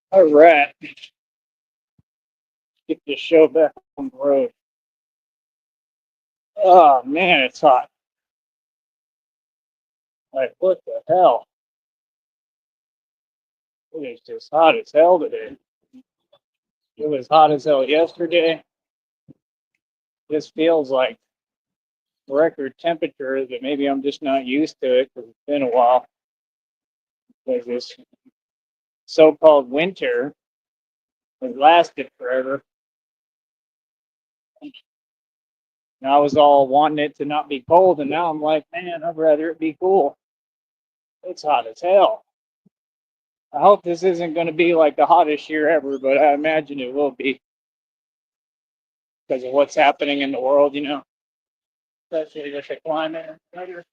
All right, get this show back on the road. Oh man, it's hot. Like, what the hell? It is just hot as hell today. It was hot as hell yesterday. This feels like record temperature, but maybe I'm just not used to it because it's been a while. Because this so-called winter has lasted forever. And I was all wanting it to not be cold, and now I'm like, man, I'd rather it be cool. It's hot as hell. I hope this isn't going to be like the hottest year ever, but I imagine it will be because of what's happening in the world, especially with the climate and weather.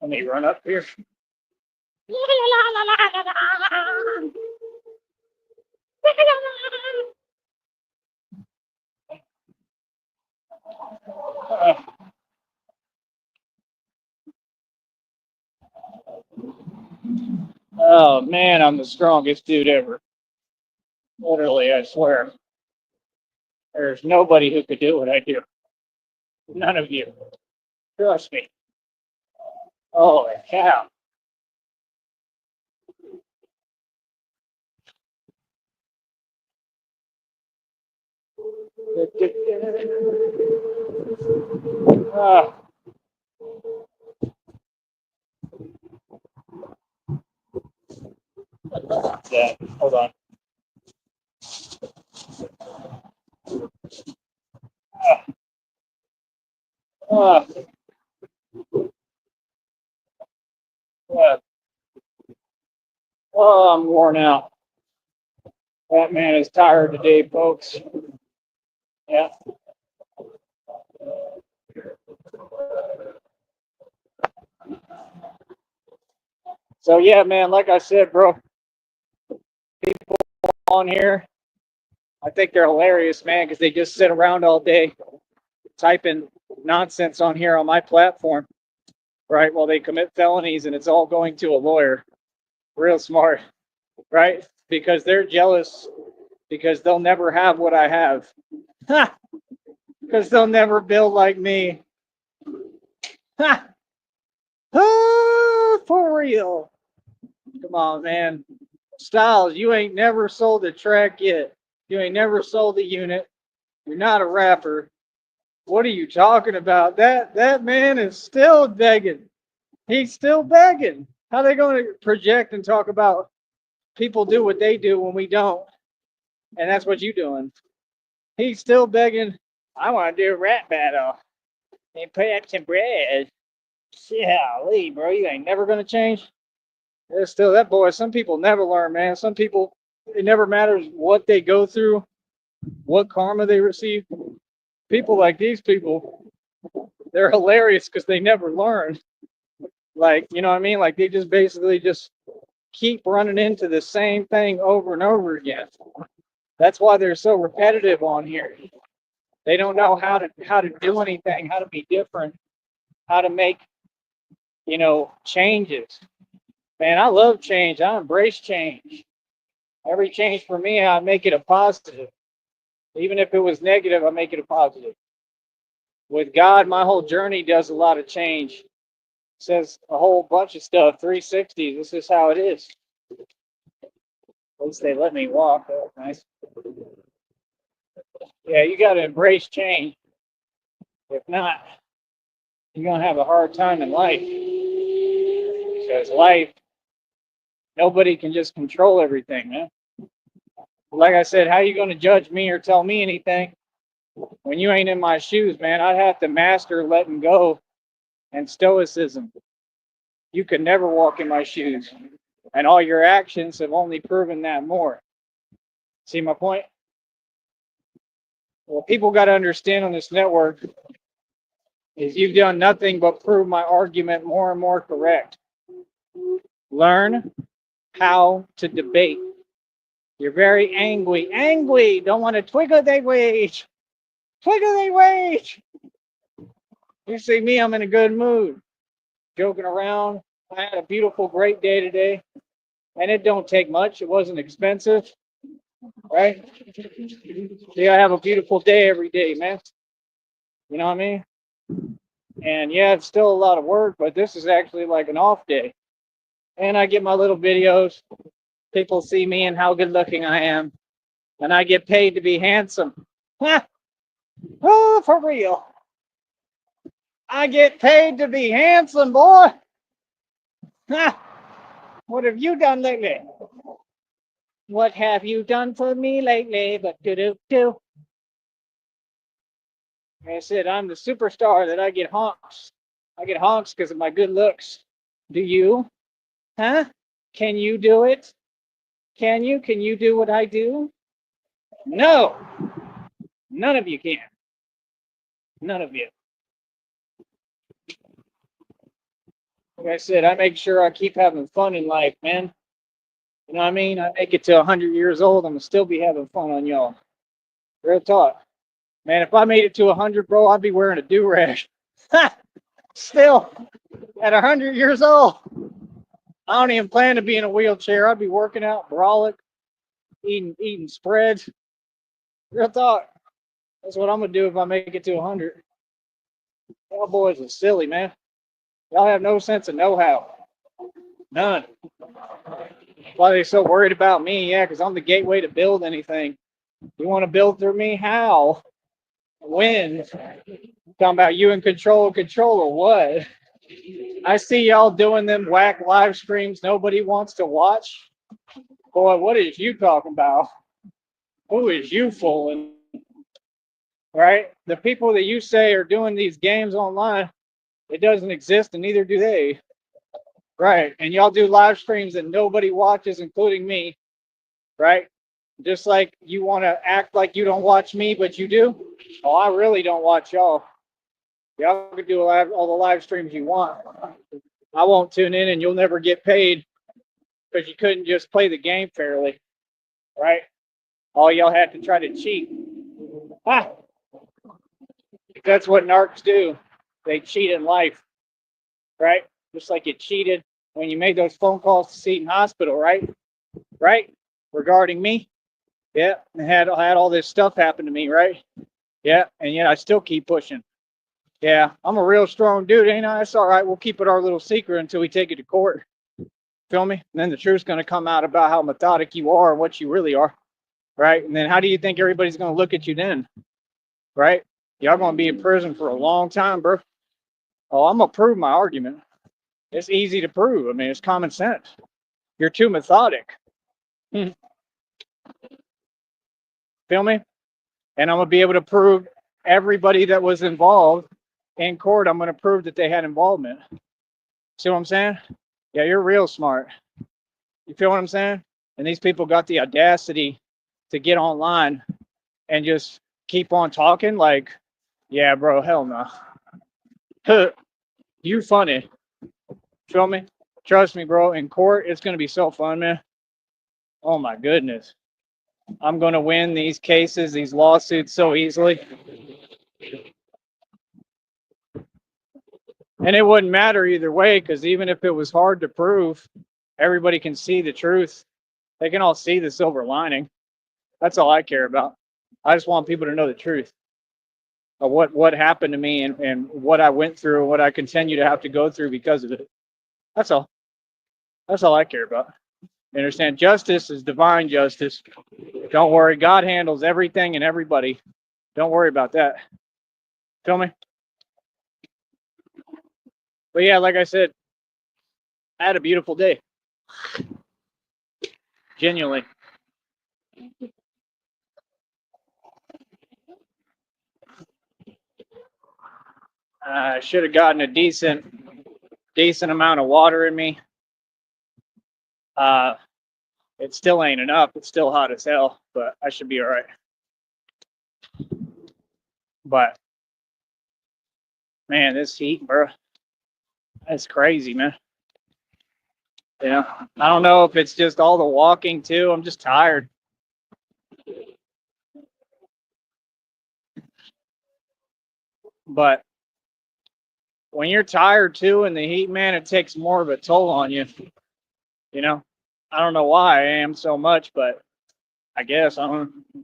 Let me run up here. Uh, oh man, I'm the strongest dude ever. Literally, I swear. There's nobody who could do what I do. None of you. Trust me. Holy cow. Uh, yeah, hold on. Uh, uh, oh, I'm worn out. That man is tired today, folks. Yeah. So yeah, man, like I said, bro, people on here, I think they're hilarious, man, because they just sit around all day typing nonsense on here on my platform, right? While they commit felonies and it's all going to a lawyer. Real smart, right? Because they're jealous because they'll never have what I have. Ha! Because they'll never build like me. Ha! Oh, for real. Come on, man. Styles, you ain't never sold a track yet. You ain't never sold a unit. You're not a rapper. What are you talking about? That man is still begging. He's still begging. How are they going to project and talk about people do what they do when we don't? And that's what you doing. He's still begging. I want to do a rap battle and put up some bread. Yeah, Lee, bro, you ain't never gonna change. There's still that boy. Some people never learn, man. Some people, it never matters what they go through, what karma they receive. People like these people, they're hilarious because they never learn. Like, you know what I mean? Like they just basically just keep running into the same thing over and over again. That's why they're so repetitive on here. They don't know how to do anything, how to be different, how to make, changes. Man, I love change. I embrace change. Every change for me, I make it a positive. Even if it was negative, I make it a positive. With God, my whole journey does a lot of change. Says a whole bunch of stuff, 360. This is how it is. At least they let me walk. That's nice. Yeah, you got to embrace change. If not, you're going to have a hard time in life. Because life, nobody can just control everything, man. Like I said, how are you going to judge me or tell me anything when you ain't in my shoes, man? I'd have to master letting go and stoicism. You could never walk in my shoes. And all your actions have only proven that more. See my point? What people got to understand on this network is you've done nothing but prove my argument more and more correct. Learn how to debate. You're very angry. Angry. Don't want to twiggle they wage. Twiggle they wage. You see me, I'm in a good mood. Joking around. I had a beautiful, great day today. and it don't take much. It wasn't expensive, right? Yeah, I have a beautiful day every day, man. You know what I mean? And yeah, it's still a lot of work, but this is actually like an off day. And I get my little videos. People see me and how good looking I am. And I get paid to be handsome. Oh, for real. I get paid to be handsome, boy. What have you done lately? What have you done for me lately? But do. I said, I'm the superstar that I get honks. I get honks because of my good looks. Do you? Huh? Can you do it? Can you? Can you do what I do? No. None of you can. None of you. Like I said, I make sure I keep having fun in life, man. You know what I mean? I make it to 100 years old, I'm going to still be having fun on y'all. Real talk. Man, if I made it to 100, bro, I'd be wearing a do-rag. Still, at 100 years old, I don't even plan to be in a wheelchair. I'd be working out, brolic, eating spreads. Real talk. That's what I'm going to do if I make it to 100. Y'all boys are silly, man. Y'all have no sense of know-how. None. Why are they so worried about me? Yeah, because I'm the gateway to build anything. You want to build through me? How? When? Talking about you in control or what? I see y'all doing them whack live streams nobody wants to watch. Boy, what is you talking about? Who is you fooling? Right? The people that you say are doing these games online, it doesn't exist and neither do they. Right. And y'all do live streams that nobody watches, including me. Right? Just like you want to act like you don't watch me, but you do. Oh, I really don't watch y'all. Y'all can do all the live streams you want. I won't tune in and you'll never get paid because you couldn't just play the game fairly. Right? All y'all had to try to cheat. Ah, that's what narcs do. They cheat in life. Right? Just like you cheated when you made those phone calls to Seton Hospital, right? Right? Regarding me. Yeah, and had all this stuff happen to me, right? Yeah, and yet I still keep pushing. Yeah, I'm a real strong dude, ain't I? That's all right. We'll keep it our little secret until we take it to court. Feel me? And then the truth's going to come out about how methodic you are and what you really are, right? And then how do you think everybody's going to look at you then, right? Y'all going to be in prison for a long time, bro. Oh, I'm going to prove my argument. It's easy to prove. I mean, it's common sense. You're too methodic. Feel me? And I'm going to be able to prove everybody that was involved in court, I'm going to prove that they had involvement. See what I'm saying? Yeah, you're real smart. You feel what I'm saying? And these people got the audacity to get online and just keep on talking like, yeah, bro, hell no. You funny. Feel me? Trust me, bro. In court, it's going to be so fun, man. Oh, my goodness. I'm going to win these cases, these lawsuits so easily. And it wouldn't matter either way, because even if it was hard to prove, everybody can see the truth. They can all see the silver lining. That's all I care about. I just want people to know the truth of what happened to me and what I went through and what I continue to have to go through because of it. That's all. That's all I care about. You understand? Justice is divine justice. Don't worry. God handles everything and everybody. Don't worry about that. Feel me? But yeah, like I said, I had a beautiful day. Genuinely. I should have gotten a decent amount of water in me. It still ain't enough. It's still hot as hell, but I should be all right. But man, this heat, bro, that's crazy, man. Yeah, I don't know if it's just all the walking too. I'm just tired. But when you're tired too in the heat, man, it takes more of a toll on you. You know, I don't know why I am so much, but I guess I don't know.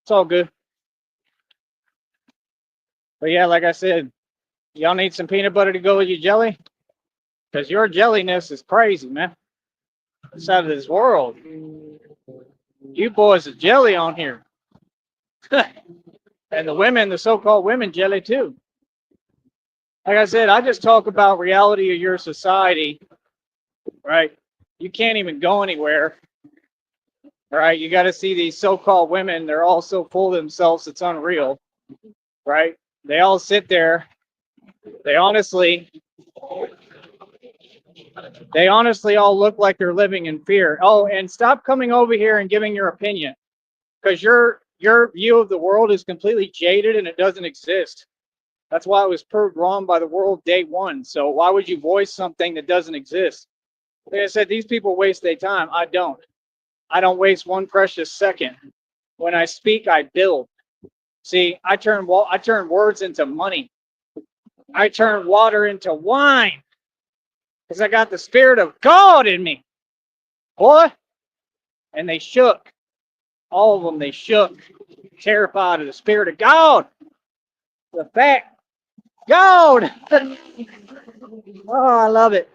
It's all good. But yeah, like I said, y'all need some peanut butter to go with your jelly? Because your jelliness is crazy, man. It's out of this world. You boys are jelly on here. And the women, the so-called women jelly too. Like I said, I just talk about reality of your society, right? You can't even go anywhere, right? You got to see these so-called women. They're all so full of themselves, it's unreal, right? They all sit there. They honestly, they honestly all look like they're living in fear. Oh, and stop coming over here and giving your opinion, because your view of the world is completely jaded and it doesn't exist. That's why it was proved wrong by the world day one. So why would you voice something that doesn't exist? Like I said, these people waste their time. I don't. I don't waste one precious second. When I speak, I build. See, I turn words into money. I turn water into wine because I got the spirit of God in me, boy. And they shook. All of them, they shook, terrified of the spirit of God. The fact, God. Oh, I love it.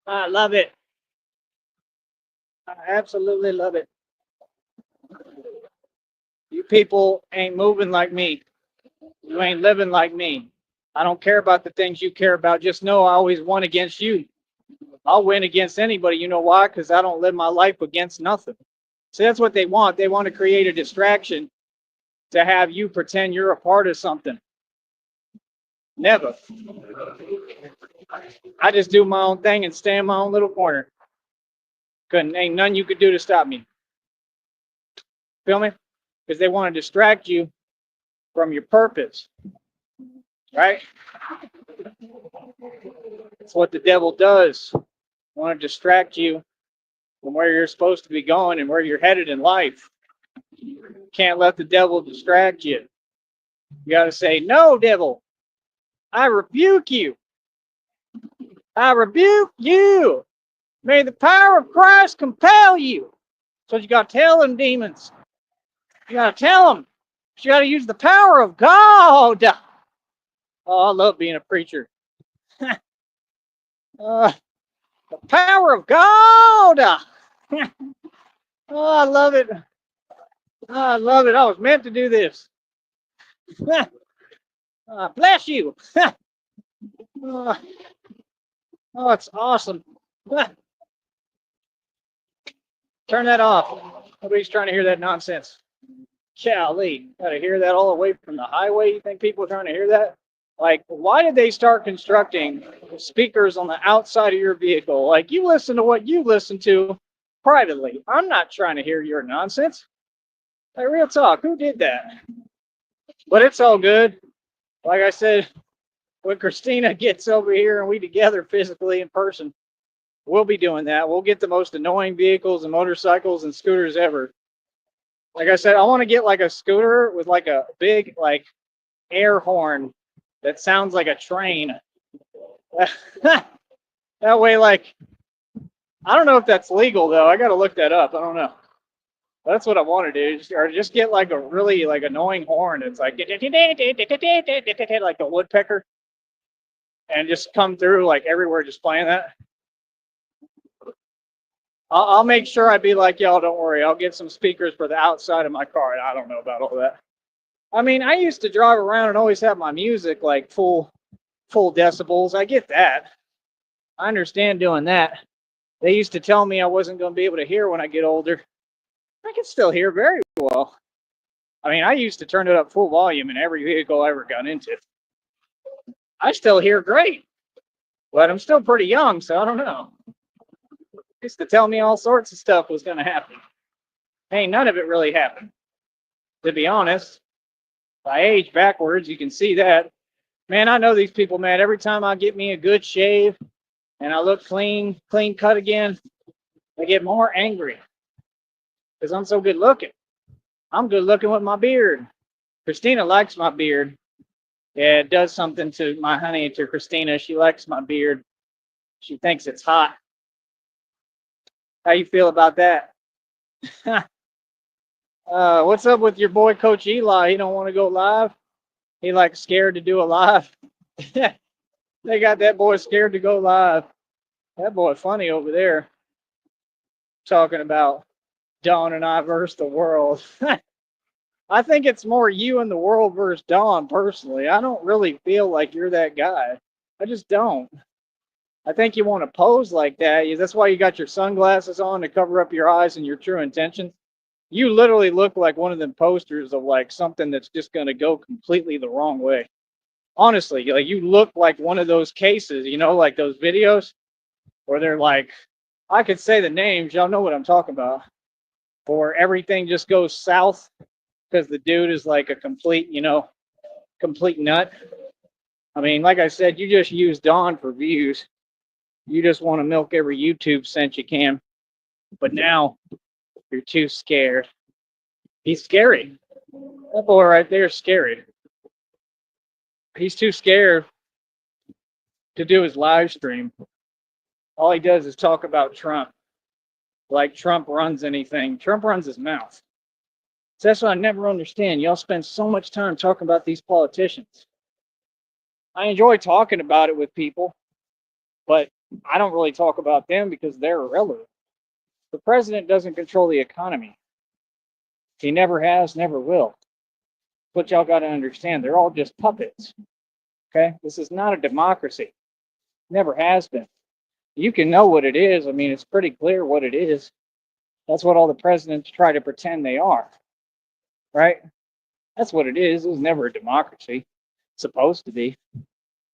I love it. I absolutely love it. You people ain't moving like me. You ain't living like me. I don't care about the things you care about. Just know I always won against you. I'll win against anybody. You know why? Because I don't live my life against nothing. See, that's what they want. They want to create a distraction to have you pretend you're a part of something. Never. I just do my own thing and stay in my own little corner. Ain't nothing you could do to stop me. Feel me? Because they want to distract you from your purpose. Right? That's what the devil does. Want to distract you from where you're supposed to be going and where you're headed in life. Can't let the devil distract you. You got to say, no, devil, I rebuke you. I rebuke you. May the power of Christ compel you. So you got to tell them demons. You got to tell them. You got to use the power of God. Oh, I love being a preacher. The power of God. Oh, I love it. I love it. I was meant to do this. Bless you. Oh, it's awesome. Turn that off. Nobody's trying to hear that nonsense. Golly, got to hear that all the way from the highway. You think people are trying to hear that? Like, why did they start constructing speakers on the outside of your vehicle? Like, you listen to what you listen to privately. I'm not trying to hear your nonsense. Like, real talk, who did that? But it's all good. Like I said, when Christina gets over here and we together physically in person, we'll be doing that. We'll get the most annoying vehicles and motorcycles and scooters ever. Like I said, I want to get like a scooter with like a big like air horn that sounds like a train. That way, like, I don't know if that's legal though. I got to look that up. I don't know. That's what I want to do. Or just get like a really like annoying horn. It's like like a woodpecker, and just come through like everywhere, just playing that. I'll make sure I be like y'all. Don't worry. I'll get some speakers for the outside of my car. I don't know about all that. I mean, I used to drive around and always have my music like full decibels. I get that. I understand doing that. They used to tell me I wasn't going to be able to hear when I get older. I can still hear very well. I mean, I used to turn it up full volume in every vehicle I ever got into. I still hear great, but I'm still pretty young, so I don't know. They used to tell me all sorts of stuff was going to happen. Hey, none of it really happened. To be honest, I age backwards. You can see that. Man, I know these people, man. Every time I get me a good shave and I look clean cut again, I get more angry because I'm so good looking. I'm good looking with my beard. Christina likes my beard. Yeah, it does something to my honey, to Christina. She likes my beard. She thinks it's hot. How you feel about that? What's up with your boy Coach Eli? He don't want to go live. He like scared to do a live. They got that boy scared to go live. That boy funny over there talking about Dawn and I versus the world. I think it's more you and the world versus Dawn personally. I don't really feel like you're that guy. I just don't. I think you want to pose like that. That's why you got your sunglasses on to cover up your eyes and your true intentions. You literally look like one of them posters of like something that's just going to go completely the wrong way. Honestly, like you look like one of those cases, like those videos where they're like, I could say the names, y'all know what I'm talking about, or everything just goes south because the dude is like a complete nut. I mean, like I said, you just use Dawn for views. You just want to milk every YouTube cent you can. But now you're too scared. He's scary. That boy right there is scary. He's too scared to do his live stream. All he does is talk about Trump. Like Trump runs anything. Trump runs his mouth. So that's what I never understand. Y'all spend so much time talking about these politicians. I enjoy talking about it with people, but I don't really talk about them because they're irrelevant. The president doesn't control the economy. He never has, never will. But y'all got to understand, they're all just puppets. Okay? This is not a democracy. Never has been. You can know what it is. I mean, it's pretty clear what it is. That's what all the presidents try to pretend they are. Right? That's what it is. It was never a democracy. It's supposed to be.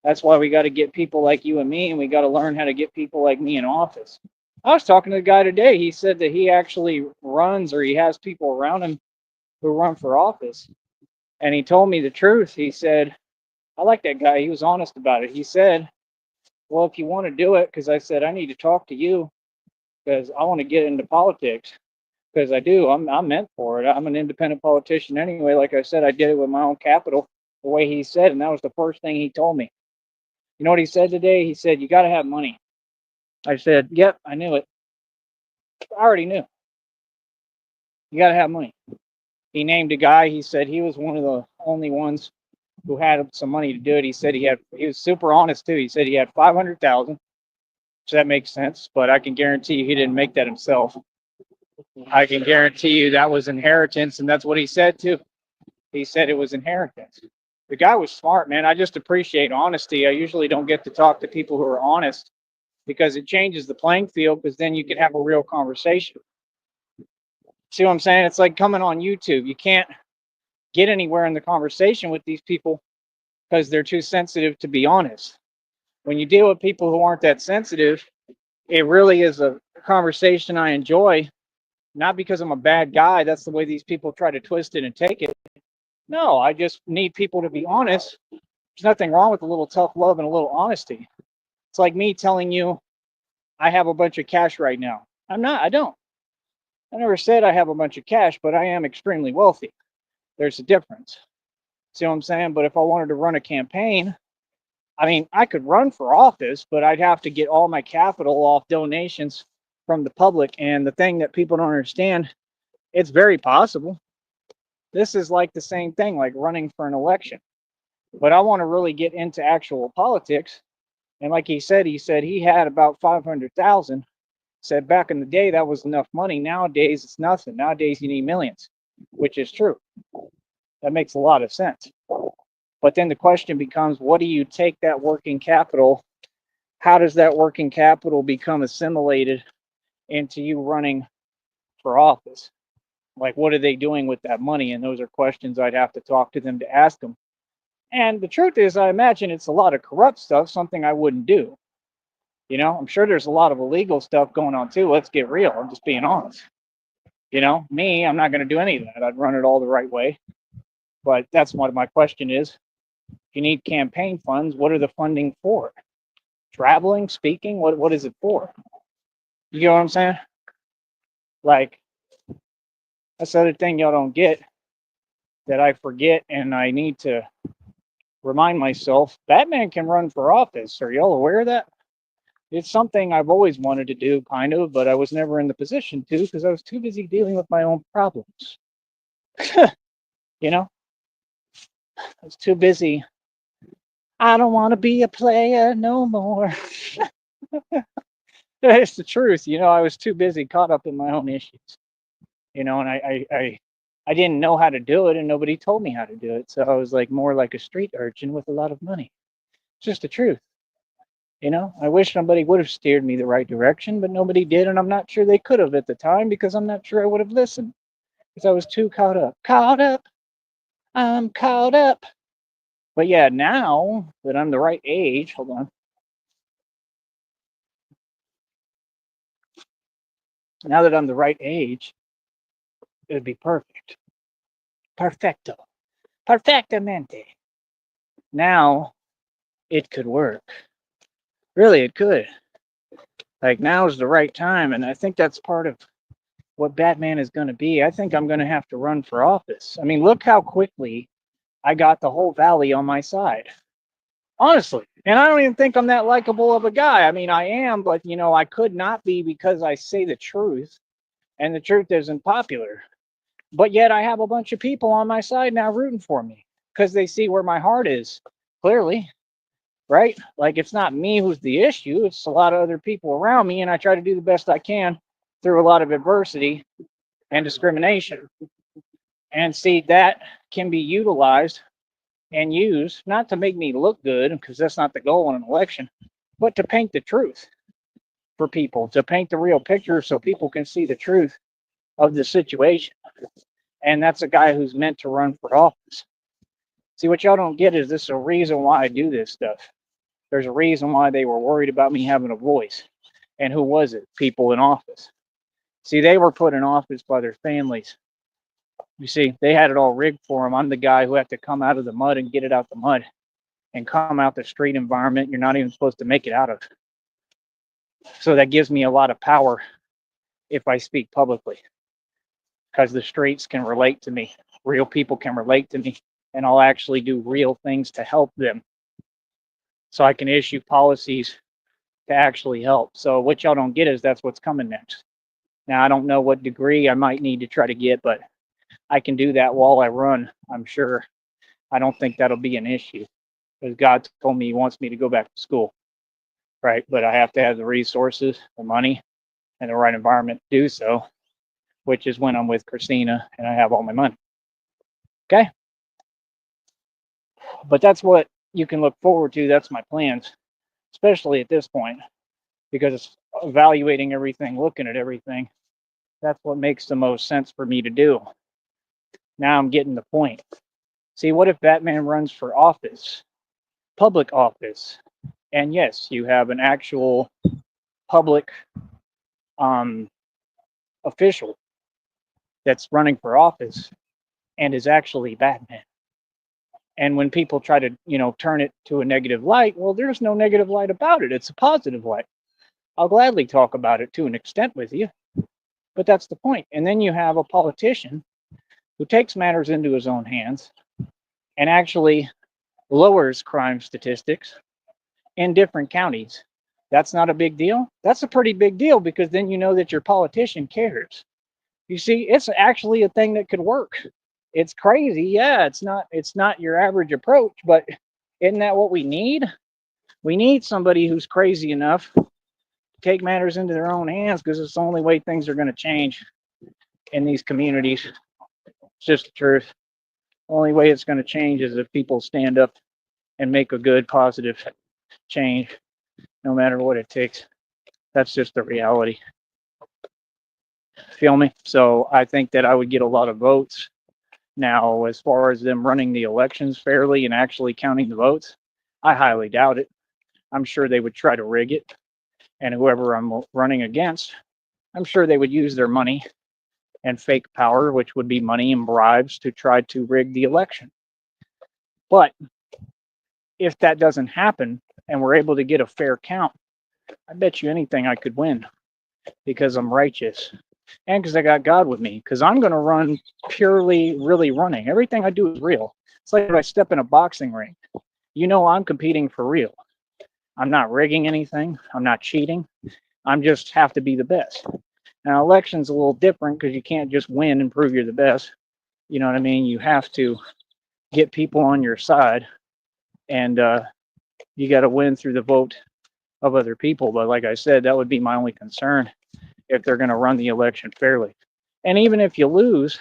That's why we got to get people like you and me, and we got to learn how to get people like me in office. I was talking to the guy today. He said that he actually runs, or he has people around him who run for office. And he told me the truth. He said, I like that guy. He was honest about it. He said, well, if you want to do it, because I said, I need to talk to you because I want to get into politics. Because I do. I'm meant for it. I'm an independent politician anyway. Like I said, I did it with my own capital the way he said. And that was the first thing he told me. You know what he said today? He said, you got to have money. I said, yep, I knew it. I already knew. You got to have money. He named a guy. He said he was one of the only ones who had some money to do it. He said he was super honest too. He said he had 500,000, so that makes sense. But I can guarantee you he didn't make that himself. I can guarantee you that was inheritance, and that's what he said too. He said it was inheritance. The guy was smart, man. I just appreciate honesty. I usually don't get to talk to people who are honest because it changes the playing field, because then you can have a real conversation. See what I'm saying? It's like coming on YouTube. You can't get anywhere in the conversation with these people because they're too sensitive to be honest. When you deal with people who aren't that sensitive, it really is a conversation I enjoy, not because I'm a bad guy. That's the way these people try to twist it and take it. No, I just need people to be honest. There's nothing wrong with a little tough love and a little honesty. It's like me telling you I have a bunch of cash right now. I don't. I never said I have a bunch of cash, but I am extremely wealthy. There's a difference. See what I'm saying? But if I wanted to run a campaign, I mean, I could run for office, but I'd have to get all my capital off donations from the public. And the thing that people don't understand, it's very possible. This is like the same thing, like running for an election. But I want to really get into actual politics. And like he said he had about 500,000. Said back in the day that was enough money. Nowadays it's nothing. Nowadays you need millions, which is true. That makes a lot of sense. But then the question becomes, what do you take that working capital? How does that working capital become assimilated into you running for office? Like, what are they doing with that money? And those are questions I'd have to talk to them to ask them. And the truth is, I imagine it's a lot of corrupt stuff, something I wouldn't do. I'm sure there's a lot of illegal stuff going on too. Let's get real. I'm just being honest. Me, I'm not going to do any of that. I'd run it all the right way. But that's what my question is. If you need campaign funds, what are the funding for? Traveling, speaking, what is it for? You get what I'm saying? Like, that's the other thing y'all don't get that I forget and I need to remind myself. Batman can run for office. Are y'all aware of that? It's something I've always wanted to do, kind of, but I was never in the position to because I was too busy dealing with my own problems. You know, I was too busy. I don't want to be a player no more. It's the truth. I was too busy caught up in my own issues. And I didn't know how to do it, and nobody told me how to do it. So I was like more like a street urchin with a lot of money. It's just the truth. I wish somebody would have steered me the right direction, but nobody did, and I'm not sure they could have at the time because I'm not sure I would have listened because I was too caught up. Caught up. I'm caught up. But yeah, now that I'm the right age, hold on. Now that I'm the right age, it would be perfect. Perfecto. Perfectamente. Now it could work. Really, it could. Like, now is the right time, and I think that's part of what Batman is going to be. I think I'm going to have to run for office. I mean, look how quickly I got the whole valley on my side. Honestly. And I don't even think I'm that likable of a guy. I mean, I am, but I could not be because I say the truth, and the truth isn't popular. But yet I have a bunch of people on my side now rooting for me because they see where my heart is, clearly, right? Like, it's not me who's the issue, it's a lot of other people around me, and I try to do the best I can through a lot of adversity and discrimination. And see, that can be utilized and used not to make me look good, because that's not the goal in an election, but to paint the truth for people, to paint the real picture so people can see the truth of the situation. And that's a guy who's meant to run for office. See, what y'all don't get is this is a reason why I do this stuff. There's a reason why they were worried about me having a voice. And who was it? People in office. See, they were put in office by their families. You see, they had it all rigged for them. I'm the guy who had to come out of the mud and get it out the mud and come out the street environment you're not even supposed to make it out of. So that gives me a lot of power if I speak publicly, because the streets can relate to me. Real people can relate to me, and I'll actually do real things to help them. So I can issue policies to actually help. So what y'all don't get is that's what's coming next. Now, I don't know what degree I might need to try to get, but I can do that while I run, I'm sure. I don't think that'll be an issue because God told me he wants me to go back to school, right? But I have to have the resources, the money, and the right environment to do so, which is when I'm with Christina and I have all my money. Okay? But that's what you can look forward to. That's my plans, especially at this point, because it's evaluating everything, looking at everything. That's what makes the most sense for me to do. Now I'm getting the point. See, what if Batman runs for office, public office? And yes, you have an actual public official that's running for office and is actually Batman. And when people try to, turn it to a negative light, well, there's no negative light about it. It's a positive light. I'll gladly talk about it to an extent with you, but that's the point. And then you have a politician who takes matters into his own hands and actually lowers crime statistics in different counties. That's not a big deal. That's a pretty big deal, because then you know that your politician cares. You see, it's actually a thing that could work. It's crazy. Yeah, it's not your average approach, but isn't that what we need? We need somebody who's crazy enough to take matters into their own hands, because it's the only way things are going to change in these communities. It's just the truth. The only way it's going to change is if people stand up and make a good, positive change, no matter what it takes. That's just the reality. Feel me? So I think that I would get a lot of votes. Now, as far as them running the elections fairly and actually counting the votes, I highly doubt it. I'm sure they would try to rig it. And whoever I'm running against, I'm sure they would use their money and fake power, which would be money and bribes, to try to rig the election. But if that doesn't happen and we're able to get a fair count, I bet you anything I could win, because I'm righteous and because I got God with me, because I'm going to run purely, really running. Everything I do is real. It's like if I step in a boxing ring, I'm competing for real. I'm not rigging anything. I'm not cheating. I'm just have to be the best. Now, election's a little different because you can't just win and prove you're the best. You know what I mean? You have to get people on your side, and you got to win through the vote of other people. But like I said, that would be my only concern if they're going to run the election fairly. And even if you lose,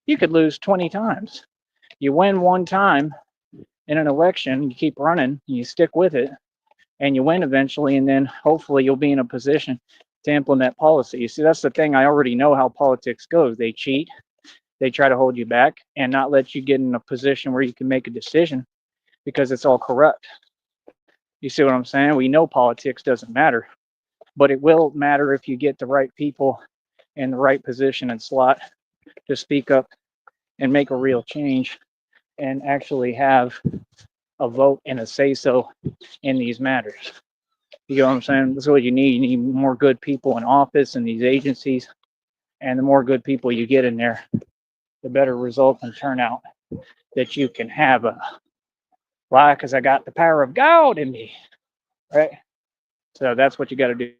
you could lose 20 times. You win one time in an election, you keep running, you stick with it, and you win eventually, and then hopefully you'll be in a position to implement policy. You see, that's the thing. I already know how politics goes. They cheat, they try to hold you back and not let you get in a position where you can make a decision because it's all corrupt. You see what I'm saying? We know politics doesn't matter, but it will matter if you get the right people in the right position and slot to speak up and make a real change and actually have a vote and a say so in these matters. You know what I'm saying? That's what you need. You need more good people in office in these agencies. And the more good people you get in there, the better result and turnout that you can have. Why? Because I got the power of God in me, right? So that's what you got to do.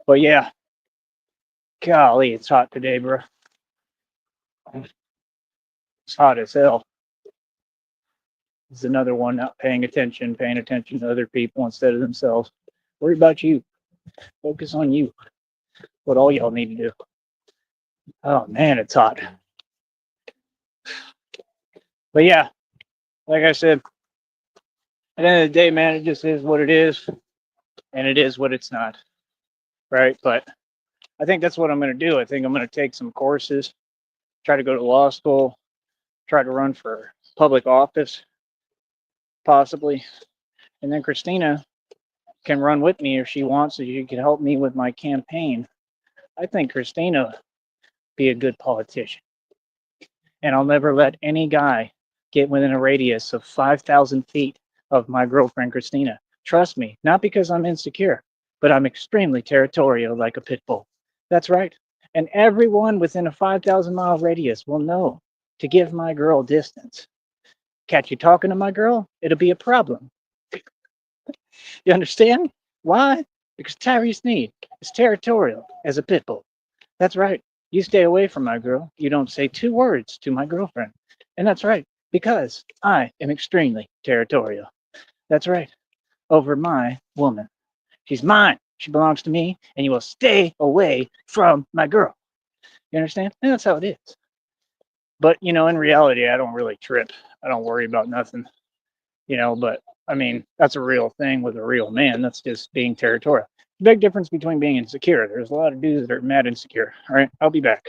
But yeah, golly, it's hot today, bro. It's hot as hell. It's another one not paying attention to other people instead of themselves. Worry about you. Focus on you. What all y'all need to do. Oh man, it's hot. But yeah, like I said, at the end of the day, man, it just is what it is, and it is what it's not, right? But I think that's what I'm going to do. I think I'm going to take some courses, try to go to law school, try to run for public office, possibly, and then Christina can run with me if she wants, so she can help me with my campaign. I think Christina be a good politician, and I'll never let any guy get within a radius of 5,000 feet of my girlfriend Christina. Trust me, not because I'm insecure, but I'm extremely territorial like a pit bull. That's right. And everyone within a 5,000-mile radius will know to give my girl distance. Catch you talking to my girl, it'll be a problem. You understand? Why? Because Tyrese Sneed is territorial as a pit bull. That's right. You stay away from my girl. You don't say 2 words to my girlfriend. And that's right, because I am extremely territorial. That's right. Over my woman. She's mine. She belongs to me, and you will stay away from my girl. You understand? And that's how it is. But, in reality, I don't really trip. I don't worry about nothing, but I mean, that's a real thing with a real man. That's just being territorial. Big difference between being insecure. There's a lot of dudes that are mad insecure. All right, I'll be back.